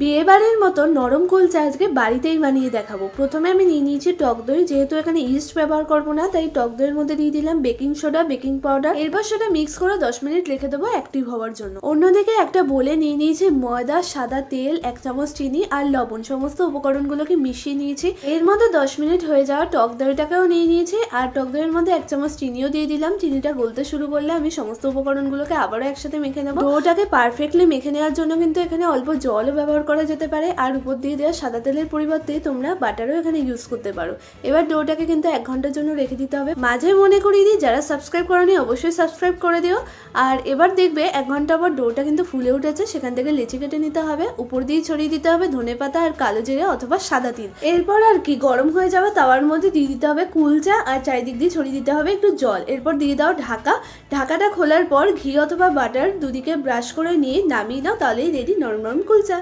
বিয়ে বাড়ির মতো নরম কুলচা আজকে বাড়িতেই বানিয়ে দেখাবো। প্রথমে আমি নিয়ে নিয়েছি টক দই, যেহেতু এখানে ইস্ট ব্যবহার করবো না তাই টক দইয়ের মধ্যে দিয়ে দিলাম বেকিং সোডা, বেকিং পাউডার। এরপর সেটা মিক্স করে 10 মিনিট রেখে দেবো অ্যাক্টিভ হওয়ার জন্য। অন্যদিকে একটা বোলে নিয়ে নিয়েছি ময়দা, সাদা তেল, 1 চামচ চিনি আর লবণ, সমস্ত উপকরণগুলোকে মিশিয়ে নিয়েছি। এর মধ্যে 10 মিনিট হয়ে যাওয়া টক দইটাকেও নিয়ে নিয়েছি আর টক দইয়ের মধ্যে 1 চামচ চিনিও দিয়ে দিলাম। চিনিটা গলতে শুরু করলে আমি সমস্ত উপকরণগুলোকে আবারও একসাথে মেখে নেবো। ডোটাকে পারফেক্টলি মেখে নেওয়ার জন্য কিন্তু এখানে অল্প জলও ব্যবহার করা যেতে পারে আর উপর দিয়ে দেওয়া সাদা তেলের পরিবর্তে তোমরা বাটারও এখানে ইউজ করতে পারো। এবার ডোটাকে কিন্তু 1 ঘন্টার জন্য রেখে দিতে হবে। মাঝে মনে করিয়ে দিই, যারা সাবস্ক্রাইব করোনি অবশ্যই সাবস্ক্রাইব করে দিও। আর এবার দেখবে 1 ঘন্টা পর ডোটা কিন্তু ফুলে উঠেছে, সেখান থেকে লেচি কেটে নিতে হবে। উপর দিয়ে ছড়িয়ে দিতে হবে ধনেপাতা আর কালো জিরে অথবা সাদা তিল। এরপর আর কি গরম হয়ে যাবে তাওয়ার মধ্যে দিয়ে দিতে হবে কুলচা আর চারিদিক দিয়ে ছড়িয়ে দিতে হবে একটু জল। এরপর দিয়ে দাও ঢাকা। ঢাকাটা খোলার পর ঘি অথবা বাটার দুদিকে ব্রাশ করে নিয়ে নামিয়ে নাও, তাহলেই রেডি নরম নরম কুলচা।